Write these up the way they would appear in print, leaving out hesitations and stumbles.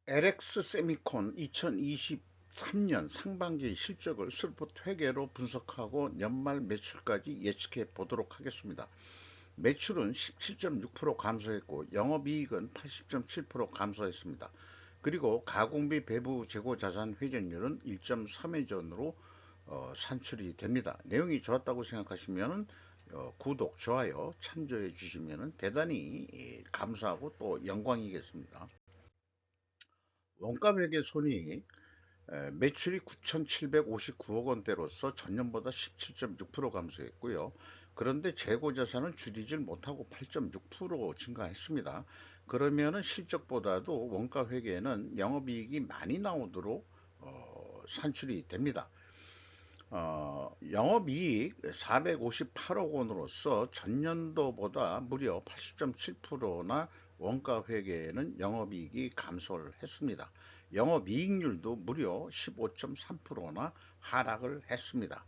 LX 세미콘 2023년 상반기 실적을 슬롯 회계로 분석하고 연말 매출까지 예측해 보도록 하겠습니다. 매출은 17.6% 감소했고 영업이익은 80.7% 감소했습니다. 그리고 가공비 배부 재고 자산 회전율은 1.3회전으로 산출이 됩니다. 내용이 좋았다고 생각하시면 구독, 좋아요 참조해 주시면 대단히 감사하고 또 영광이겠습니다. 원가백의 손이 매출이 9,759억 원대로서 전년보다 17.6% 감소했고요. 그런데 재고자산은 줄이질 못하고 8.6% 증가했습니다. 그러면은 실적보다도 원가 회계에는 영업이익이 많이 나오도록 산출이 됩니다. 영업이익 458억 원으로서 전년도보다 무려 80.7%나 원가 회계에는 영업이익이 감소를 했습니다. 영업이익률도 무려 15.3%나 하락을 했습니다.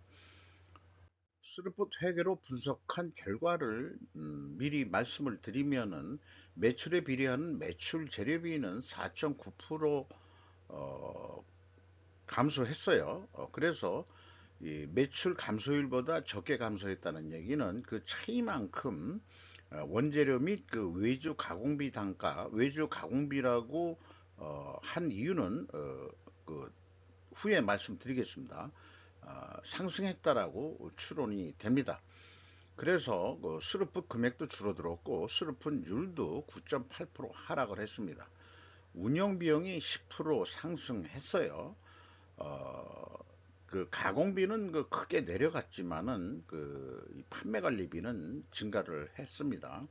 스루풋 회계로 분석한 결과를 미리 말씀을 드리면은 매출에 비례하는 매출 재료비는 4.9% 감소했어요. 그래서 이 매출 감소율보다 적게 감소했다는 얘기는 그 차이만큼 원재료 및 그 외주 가공비 단가, 외주 가공비라고 한 이유는 그 후에 말씀드리겠습니다. 상승했다라고 추론이 됩니다. 그래서 그 수르풋 금액도 줄어들었고 수르풋율도 9.8% 하락을 했습니다. 운영 비용이 10% 상승했어요. 어, 그 가공비는 그 크게 내려갔지만은 그 판매 관리비는 증가를 했습니다.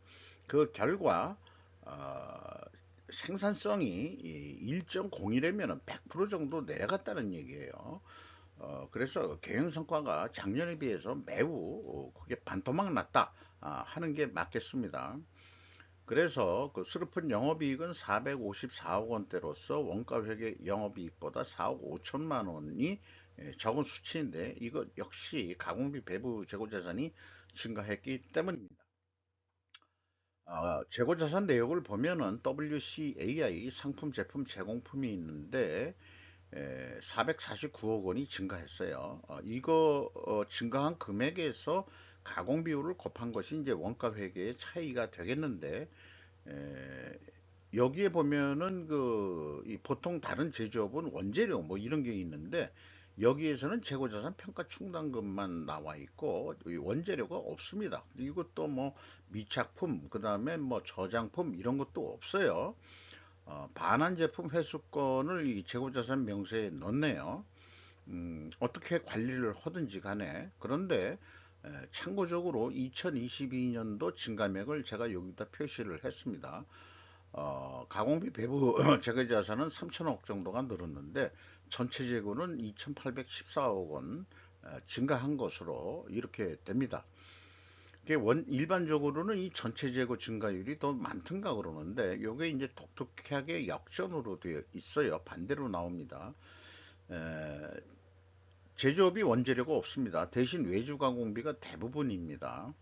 그 결과 어, 생산성이 1.01이면 100% 정도 내려갔다는 얘기예요. 그래서 경영 성과가 작년에 비해서 매우 그게 반토막 났다 하는 게 맞겠습니다. 그래서 그 수르픈 영업이익은 454억 원대로서 원가회계 영업이익보다 4억 5천만 원이 적은 수치인데 이거 역시 가공비 배부 재고자산이 증가했기 때문입니다. 재고자산 내역을 보면은 WCAI 상품 제품 제공품이 있는데 449억 원이 증가했어요. 이거 증가한 금액에서 가공 비율을 곱한 것이 이제 원가 회계의 차이가 되겠는데 에, 여기에 보면은 이 보통 다른 제조업은 원재료 뭐 이런 게 있는데 여기에서는 재고자산 평가 충당금만 나와 있고 이 원재료가 없습니다. 이것도 뭐 미착품 그다음에 뭐 저장품 이런 것도 없어요. 반환 제품 회수권을 이 재고자산 명세에 넣네요. 어떻게 관리를 하든지 간에 그런데 참고적으로 2022년도 증감액을 제가 여기다 표시를 했습니다. 가공비 배부 재고자산은 3천억 정도가 늘었는데 전체 재고는 2,814억 원 증가한 것으로 이렇게 됩니다. 이게 일반적으로는 이 전체 재고 증가율이 더 많던가 그러는데 이게 이제 독특하게 역전으로 되어 있어요. 반대로 나옵니다. 에, 제조업이 원재료가 없습니다. 대신 외주 가공비가 대부분입니다.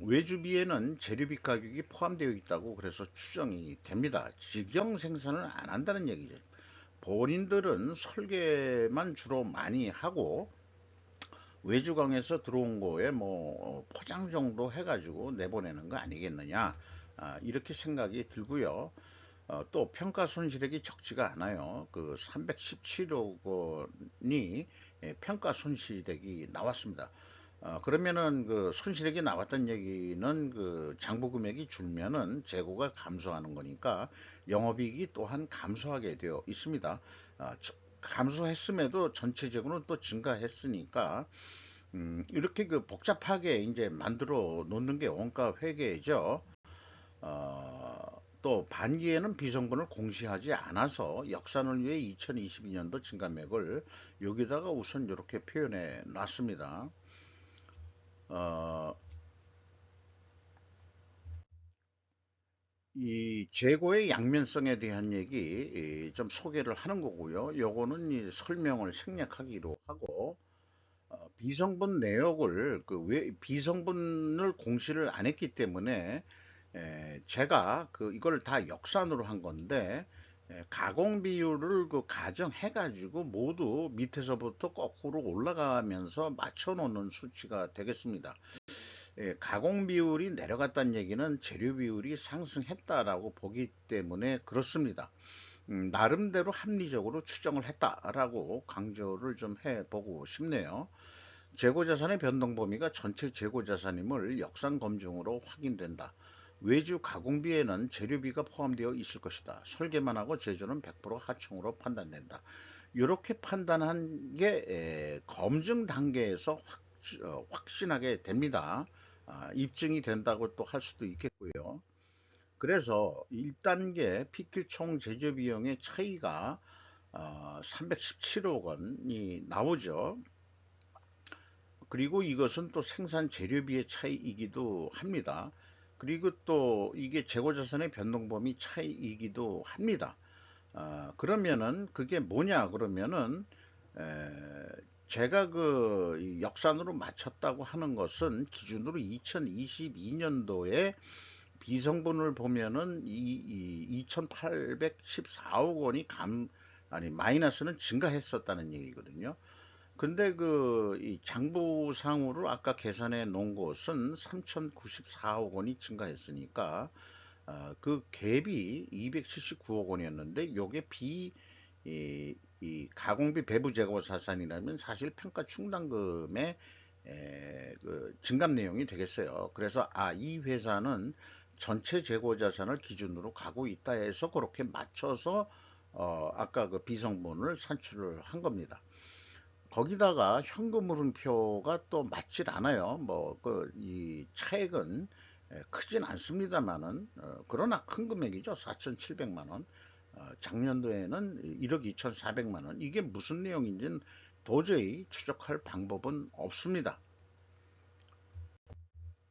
외주비에는 재료비 가격이 포함되어 있다고 그래서 추정이 됩니다. 직영 생산을 안 한다는 얘기죠. 본인들은 설계만 주로 많이 하고 외주광에서 들어온 거에 뭐 포장 정도 해가지고 내보내는 거 아니겠느냐 이렇게 생각이 들고요. 또 평가 손실액이 적지가 않아요. 그 317억 원이 평가 손실액이 나왔습니다. 그러면은 그 손실액이 나왔다는 얘기는 그 장부 금액이 줄면은 재고가 감소하는 거니까 영업이익이 또한 감소하게 되어 있습니다. 감소했음에도 전체 재고는 또 증가했으니까 이렇게 그 복잡하게 이제 만들어 놓는 게 원가 회계죠. 또 반기에는 비성분을 공시하지 않아서 역산을 위해 2022년도 증감액을 여기다가 우선 이렇게 표현해 놨습니다. 어, 이 재고의 양면성에 대한 얘기 좀 소개를 하는 거고요. 요거는 이 설명을 생략하기로 하고 비성분 내역을 그 왜 비성분을 공시를 안 했기 때문에 제가 그 이걸 다 역산으로 한 건데 가공 비율을 그 가정해 가지고 모두 밑에서부터 거꾸로 올라가면서 맞춰 놓는 수치가 되겠습니다. 가공 비율이 내려갔다는 얘기는 재료 비율이 상승했다라고 보기 때문에 그렇습니다. 나름대로 합리적으로 추정을 했다라고 강조를 좀 해보고 싶네요. 재고자산의 변동 범위가 전체 재고자산임을 역산 검증으로 확인된다. 외주 가공비에는 재료비가 포함되어 있을 것이다. 설계만 하고 제조는 100% 하청으로 판단된다. 이렇게 판단한 게 검증 단계에서 확신하게 됩니다. 입증이 된다고 또 할 수도 있겠고요. 그래서 1단계 피킬 총 제조 비용의 차이가 317억 원이 나오죠. 그리고 이것은 또 생산 재료비의 차이이기도 합니다. 그리고 또 이게 재고자산의 변동범위 차이이기도 합니다. 그러면은 그게 뭐냐 그러면은 에, 제가 그 역산으로 맞췄다고 하는 것은 기준으로 2022년도에 비성분을 보면은 이 2,814억 원이 아니 마이너스는 증가했었다는 얘기거든요. 근데 이 장부상으로 아까 계산해 놓은 것은 3,094억 원이 증가했으니까 그 갭이 279억 원이었는데 요게 이 가공비 배부 재고 자산이라면 사실 평가 충당금의 그 증감 내용이 되겠어요. 그래서 이 회사는 전체 재고 자산을 기준으로 가고 있다 해서 그렇게 맞춰서 아까 그 비성분을 산출을 한 겁니다. 거기다가 현금 흐름표가 또 맞질 않아요. 뭐, 이 차액은 크진 않습니다만은, 그러나 큰 금액이죠. 4,700만 원. 작년도에는 1억 2,400만 원. 이게 무슨 내용인지는 도저히 추적할 방법은 없습니다.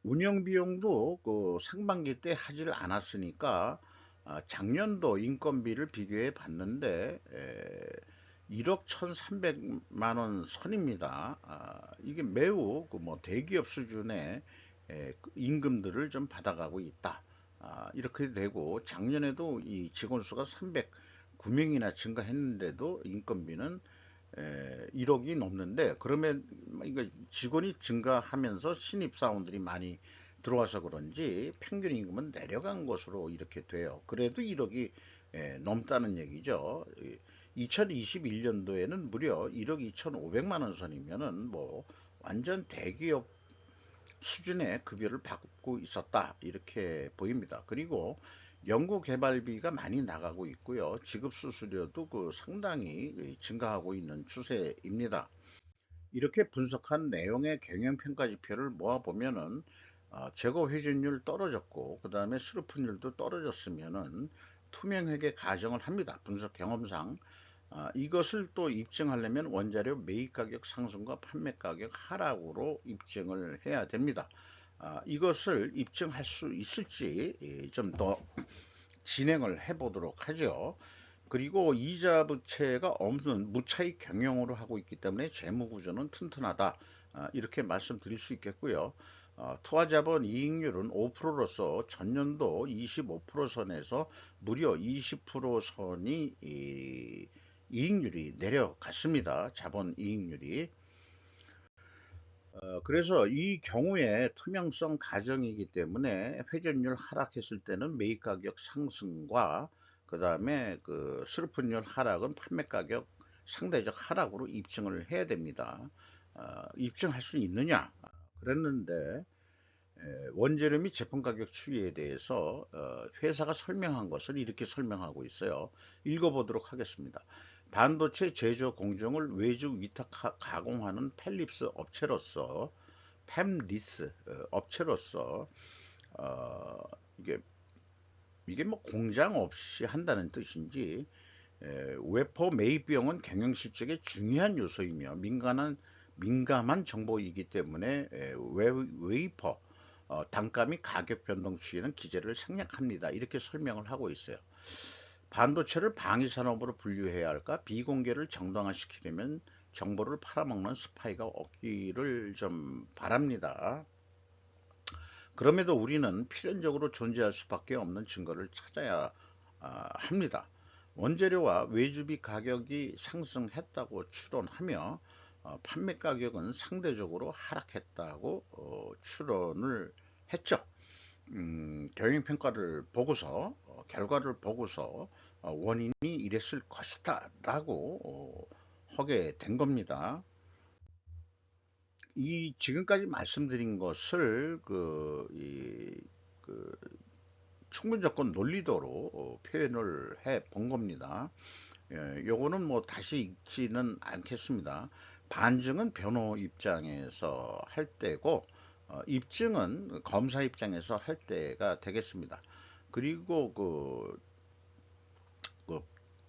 운영 비용도 그 상반기 때 하질 않았으니까 작년도 인건비를 비교해 봤는데 1억 1,300만 원 선입니다. 이게 매우 그뭐 대기업 수준의 그 임금들을 좀 받아가고 있다. 이렇게 되고 작년에도 이 직원 수가 309명이나 증가했는데도 인건비는 1억이 넘는데 그러면 이거 직원이 증가하면서 신입 사원들이 많이 들어와서 그런지 평균 임금은 내려간 것으로 이렇게 돼요. 그래도 1억이 넘다는 얘기죠. 2021년도에는 무려 1억 2,500만 원 선이면은 뭐 완전 대기업 수준의 급여를 받고 있었다 이렇게 보입니다. 그리고 연구 개발비가 많이 나가고 있고요. 지급 수수료도 그 상당히 증가하고 있는 추세입니다. 이렇게 분석한 내용의 경영평가 지표를 모아보면은 재고 회전율 떨어졌고 그 다음에 수루픈율도 떨어졌으면은 투명하게 가정을 합니다. 분석 경험상 이것을 또 입증하려면 원자료 매입 가격 상승과 판매 가격 하락으로 입증을 해야 됩니다. 이것을 입증할 수 있을지 좀 더 진행을 해 보도록 하죠. 그리고 이자 부채가 없는 무차익 경영으로 하고 있기 때문에 재무 구조는 튼튼하다. 이렇게 말씀드릴 수 있겠고요. 투하자본 이익률은 5%로서 전년도 25% 선에서 무려 20% 선이 이익률이 내려갔습니다. 자본 이익률이. 그래서 이 경우에 투명성 가정이기 때문에 회전율 하락했을 때는 매입 가격 상승과 그 다음에 그 수르픈율 하락은 판매 가격 상대적 하락으로 입증을 해야 됩니다. 입증할 수 있느냐? 그랬는데 원재료 및 제품 가격 추이에 대해서 회사가 설명한 것을 이렇게 설명하고 있어요. 읽어보도록 하겠습니다. 반도체 제조 공정을 외주 위탁 가공하는 펠립스 업체로서 팹리스 업체로서 어, 이게 뭐 공장 없이 한다는 뜻인지 웨퍼 매입 비용은 경영 실적의 중요한 요소이며 민감한 정보이기 때문에 웨이퍼 단가 및 가격 변동 추이는 기재를 생략합니다. 이렇게 설명을 하고 있어요. 반도체를 방위 산업으로 분류해야 할까? 비공개를 정당화시키려면 정보를 팔아먹는 스파이가 없기를 좀 바랍니다. 그럼에도 우리는 필연적으로 존재할 수밖에 없는 증거를 찾아야 합니다. 원재료와 외주비 가격이 상승했다고 추론하며 판매 가격은 상대적으로 하락했다고 추론을 했죠. 경영평가를 보고서 결과를 보고서 원인이 이랬을 것이다 라고 하게 된 겁니다. 이 지금까지 말씀드린 것을 그 충분조건 논리도로 표현을 해 본 겁니다. 요거는 뭐 다시 읽지는 않겠습니다. 반증은 변호 입장에서 할 때고 입증은 검사 입장에서 할 때가 되겠습니다. 그리고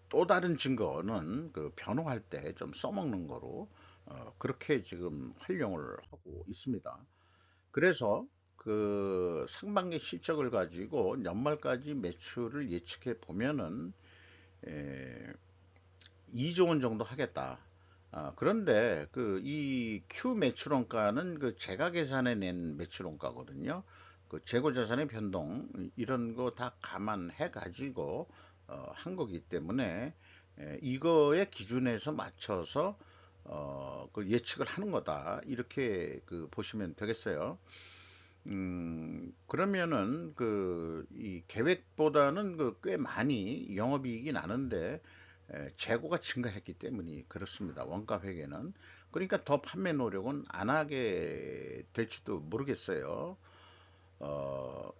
또 다른 증거는 그 변호할 때 좀 써먹는 거로 그렇게 지금 활용을 하고 있습니다. 그래서 그 상반기 실적을 가지고 연말까지 매출을 예측해 보면은 2조 원 정도 하겠다. 그런데 그 이 Q 매출원가는 그 제가 계산해 낸 매출원가거든요. 그 재고 자산의 변동 이런 거 다 감안해 가지고 한 거기 때문에 이거의 기준에서 맞춰서 그 예측을 하는 거다. 이렇게 그 보시면 되겠어요. 그러면은 이 계획보다는 그 꽤 많이 영업이익이 나는데 재고가 증가했기 때문이 그렇습니다. 원가 회계는. 그러니까 더 판매 노력은 안 하게 될지도 모르겠어요. 어,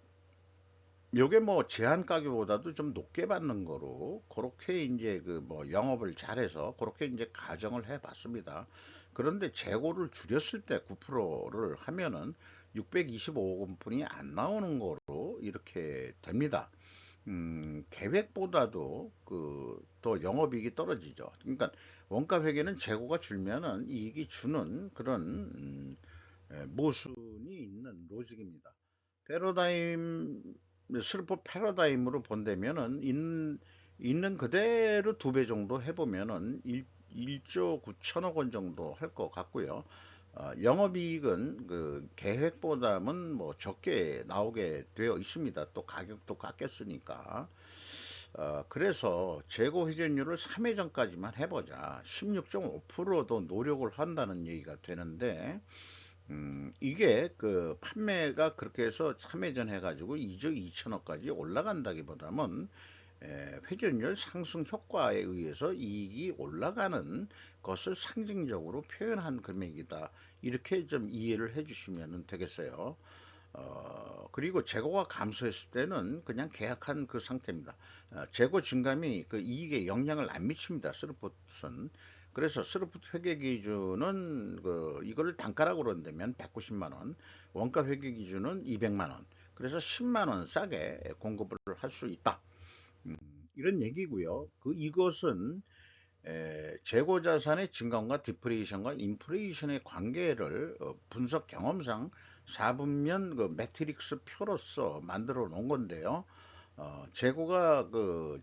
요게 뭐 제한 가격보다도 좀 높게 받는 거로 그렇게 이제 그 뭐 영업을 잘해서 그렇게 이제 가정을 해 봤습니다. 그런데 재고를 줄였을 때 9%를 하면은 625억원뿐이 안 나오는 거로 이렇게 됩니다. 계획보다도 또 영업이익이 떨어지죠. 그러니까 원가 회계는 재고가 줄면은 이익이 주는 그런 모순이 있는 로직입니다. 패러다임 슬퍼 패러다임으로 본다면은 있는 그대로 2배 정도 해보면은 1조 9천억 원 정도 할 것 같고요. 영업이익은 그 계획보다는 뭐 적게 나오게 되어 있습니다. 또 가격도 깎였으니까. 그래서 재고 회전율을 3회전까지만 해보자. 16.5%도 노력을 한다는 얘기가 되는데, 이게 그 판매가 그렇게 해서 3회전 해가지고 2조 2천억까지 올라간다기보다는 회전율 상승 효과에 의해서 이익이 올라가는 것을 상징적으로 표현한 금액이다. 이렇게 좀 이해를 해주시면 되겠어요. 그리고 재고가 감소했을 때는 그냥 계약한 그 상태입니다. 재고 증감이 그 이익에 영향을 안 미칩니다. 스루풋은. 그래서 스루풋 회계 기준은 이거를 단가라고 그런다면 190만 원, 원가 회계 기준은 200만 원. 그래서 10만 원 싸게 공급을 할 수 있다. 이런 얘기고요. 이것은 재고 자산의 증감과 디프레이션과 인플레이션의 관계를 분석 경험상 4분면 그 매트릭스 표로서 만들어 놓은 건데요. 재고가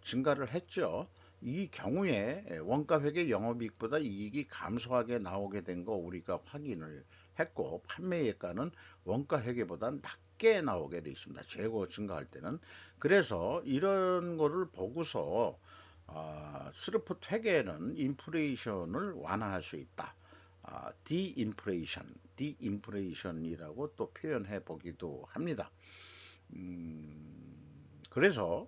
증가를 했죠. 이 경우에 원가 회계 영업이익보다 이익이 감소하게 나오게 된 거 우리가 확인을 했고 판매예가는 원가 회계보다 낮게 나오게 돼 있습니다. 재고 증가할 때는. 그래서 이런 거를 보고서 스루풋 회계는 인플레이션을 완화할 수 있다. 디인플레이션이라고 또 표현해 보기도 합니다. 그래서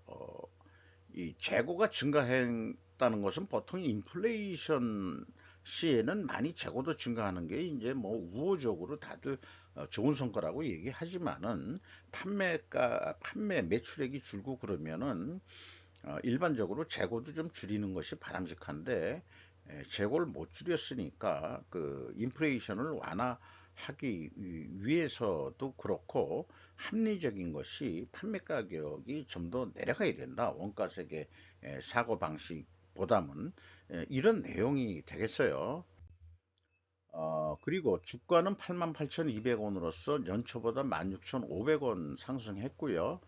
이 재고가 증가했다는 것은 보통 인플레이션 시에는 많이 재고도 증가하는 게 이제 뭐 우호적으로 다들 좋은 성과라고 얘기하지만은 판매 매출액이 줄고 그러면은 일반적으로 재고도 좀 줄이는 것이 바람직한데 재고를 못 줄였으니까 그 인플레이션을 완화하기 위해서도 그렇고 합리적인 것이 판매 가격이 좀 더 내려가야 된다. 원가 세계 사고 방식보다는 이런 내용이 되겠어요. 그리고 주가는 88,200원으로서 연초보다 16,500원 상승했고요.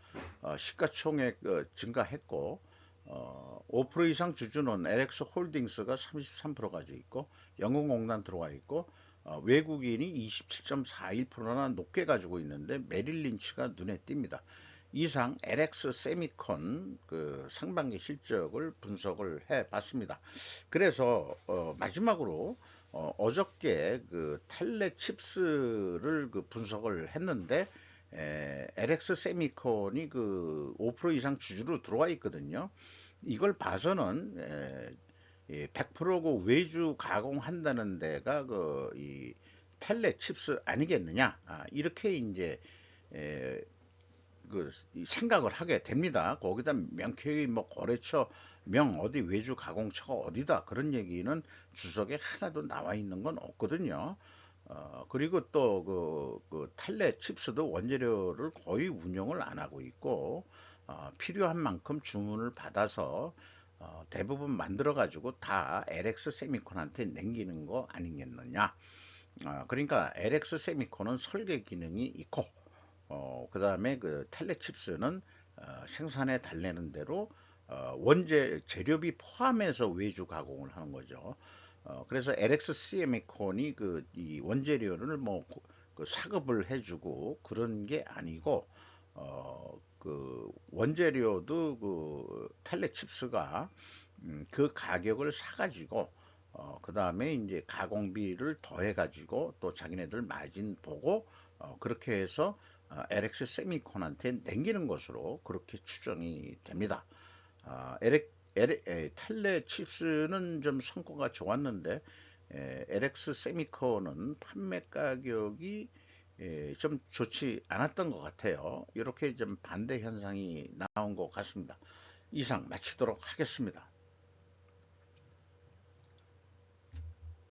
시가총액 증가했고 5% 이상 주주는 LX 홀딩스가 33% 가지고 있고 영국공단 들어와 있고 외국인이 27.41%나 높게 가지고 있는데 메릴 린치가 눈에 띕니다. 이상 LX 세미콘 그 상반기 실적을 분석을 해 봤습니다. 그래서 마지막으로 어저께 그 텔레 칩스를 그 분석을 했는데 LX 세미콘이 그 5% 이상 주주로 들어와 있거든요. 이걸 봐서는 100%그 외주 가공한다는 데가 그 이 텔레 칩스 아니겠느냐, 이렇게 이제 에, 그 생각을 하게 됩니다. 거기다 명쾌히 뭐 거래처 명 어디 외주 가공처가 어디다 그런 얘기는 주석에 하나도 나와 있는 건 없거든요. 그리고 또 그 텔레 칩스도 원재료를 거의 운영을 안 하고 있고 필요한 만큼 주문을 받아서 대부분 만들어 가지고 다 LX 세미콘한테 남기는 거 아니겠느냐. 그러니까 LX 세미콘은 설계 기능이 있고 그 다음에 그 텔레칩스는 생산해 달래는 대로 원재 재료비 포함해서 외주 가공을 하는 거죠. 그래서 LX 세미콘이 그 이 원재료를 뭐 그 사급을 해주고 그런 게 아니고 그 원재료도 그 텔레칩스가 그 가격을 사가지고 그 다음에 이제 가공비를 더해가지고 또 자기네들 마진 보고 그렇게 해서 LX 세미콘한테 남기는 것으로 그렇게 추정이 됩니다. 텔레 칩스는 좀 성과가 좋았는데 LX 세미콘은 판매 가격이 좀 좋지 않았던 것 같아요. 이렇게 좀 반대 현상이 나온 것 같습니다. 이상 마치도록 하겠습니다.